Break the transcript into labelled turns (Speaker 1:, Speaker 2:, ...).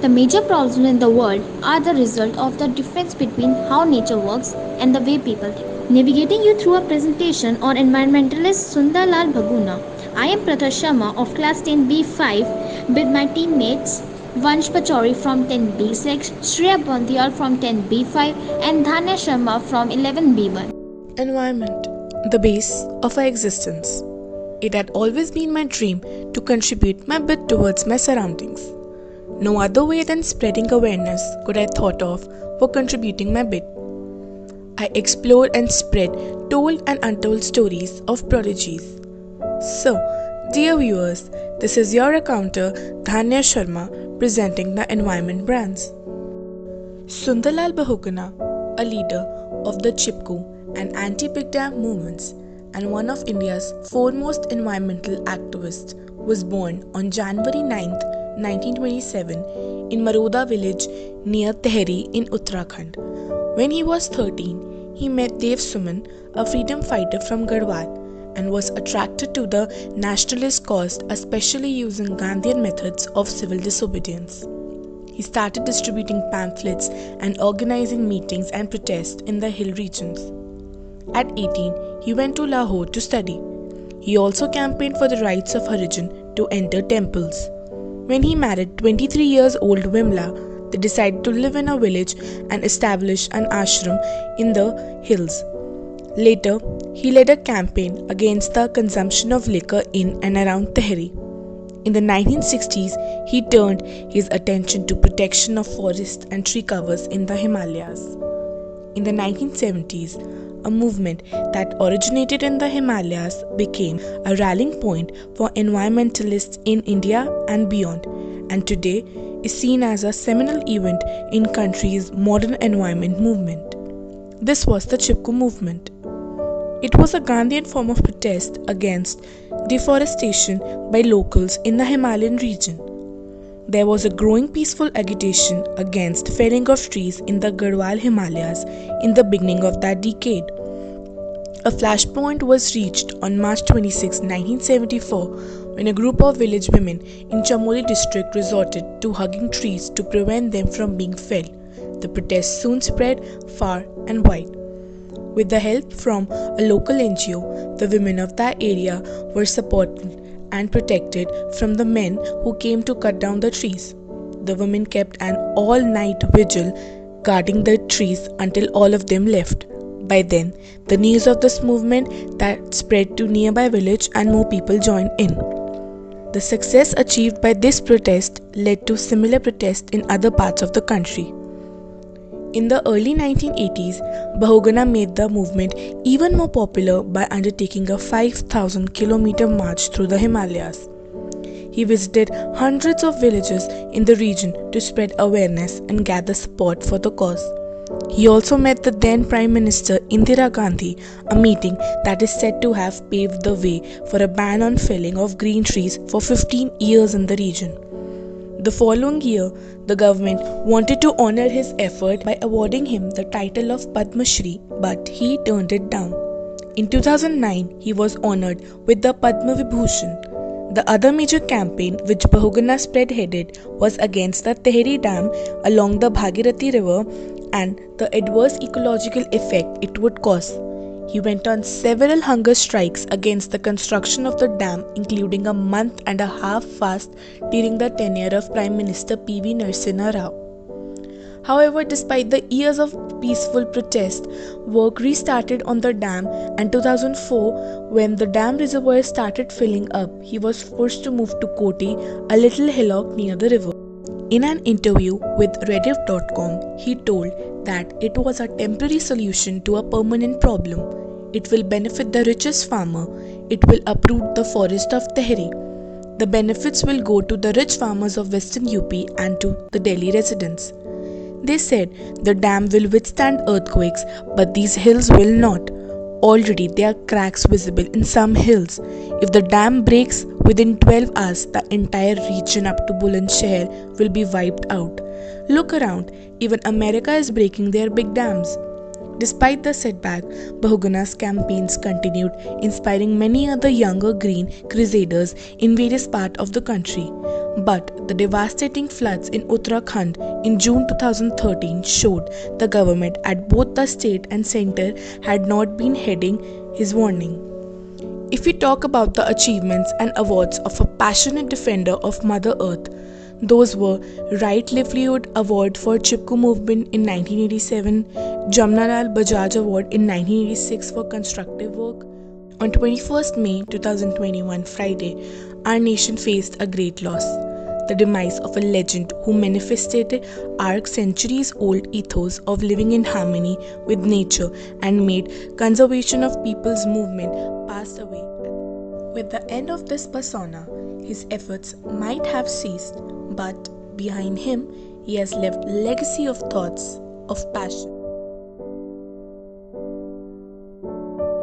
Speaker 1: The major problems in the world are the result of the difference between how nature works and the way people think. Navigating you through a presentation on environmentalist Sundarlal Bhaguna, I am Pratha Sharma of class 10B5 with my teammates Vansh Pachori from 10B6, Shreya Bondial from 10B5 and Dhanya Sharma from 11B1.
Speaker 2: Environment, the base of our existence. It had always been my dream to contribute my bit towards my surroundings. No other way than spreading awareness could I thought of for contributing my bit. I explored and spread told and untold stories of prodigies. So, dear viewers, this is your accounter Dhanya Sharma presenting the Environment Brands. Sundarlal Bahuguna, a leader of the Chipko and anti-Big Dam movements and one of India's foremost environmental activists, was born on January 9, 1927 in Maroda village near Tehri in Uttarakhand. When he was 13, he met Dev Suman, a freedom fighter from Garhwal, and was attracted to the nationalist cause, especially using Gandhian methods of civil disobedience. He started distributing pamphlets and organizing meetings and protests in the hill regions. At 18, he went to Lahore to study. He also campaigned for the rights of Harijan to enter temples. When he married 23 years old Vimla, they decided to live in a village and establish an ashram in the hills. Later, he led a campaign against the consumption of liquor in and around Tehri. In the 1960s, he turned his attention to protection of forests and tree covers in the Himalayas. In the 1970s, a movement that originated in the Himalayas became a rallying point for environmentalists in India and beyond, and today is seen as a seminal event in country's modern environment movement. This was the Chipko movement. It was a Gandhian form of protest against deforestation by locals in the Himalayan region. There was a growing peaceful agitation against felling of trees in the Garhwal Himalayas in the beginning of that decade. A flashpoint was reached on March 26, 1974, when a group of village women in Chamoli district resorted to hugging trees to prevent them from being felled. The protest soon spread far and wide. With the help from a local NGO, the women of that area were supported and protected from the men who came to cut down the trees. The women kept an all-night vigil guarding the trees until all of them left. By then, the news of this movement that spread to nearby village and more people joined in. The success achieved by this protest led to similar protests in other parts of the country. In the early 1980s, Bahuguna made the movement even more popular by undertaking a 5,000-kilometer march through the Himalayas. He visited hundreds of villages in the region to spread awareness and gather support for the cause. He also met the then Prime Minister Indira Gandhi, a meeting that is said to have paved the way for a ban on felling of green trees for 15 years in the region. The following year, the government wanted to honor his effort by awarding him the title of Padma Shri, but he turned it down. In 2009, he was honored with the Padma Vibhushan. The other major campaign which Bahuguna spearheaded was against the Tehri Dam along the Bhagirathi River and the adverse ecological effect it would cause. He went on several hunger strikes against the construction of the dam, including a month-and-a-half fast during the tenure of Prime Minister P.V. Narasimha Rao. However, despite the years of peaceful protest, work restarted on the dam, and 2004, when the dam reservoir started filling up, he was forced to move to Koti, a little hillock near the river. In an interview with Rediff.com, he told that it was a temporary solution to a permanent problem. It will benefit the richest farmer. It will uproot the forest of Tehri. The benefits will go to the rich farmers of Western UP and to the Delhi residents. They said the dam will withstand earthquakes, but these hills will not. Already there are cracks visible in some hills. If the dam breaks within 12 hours, the entire region up to Bulandshahr will be wiped out. Look around, even America is breaking their big dams. Despite the setback, Bahuguna's campaigns continued, inspiring many other younger Green Crusaders in various parts of the country. But the devastating floods in Uttarakhand in June 2013 showed the government at both the state and centre had not been heeding his warning. If we talk about the achievements and awards of a passionate defender of Mother Earth, those were Right Livelihood Award for Chipko Movement in 1987, Jamnalal Bajaj Award in 1986 for constructive work. On 21st May 2021, Friday, our nation faced a great loss. The demise of a legend who manifested our centuries old ethos of living in harmony with nature and made conservation of people's movement passed away. With the end of this persona, his efforts might have ceased, but behind him, he has left a legacy of thoughts, of passion.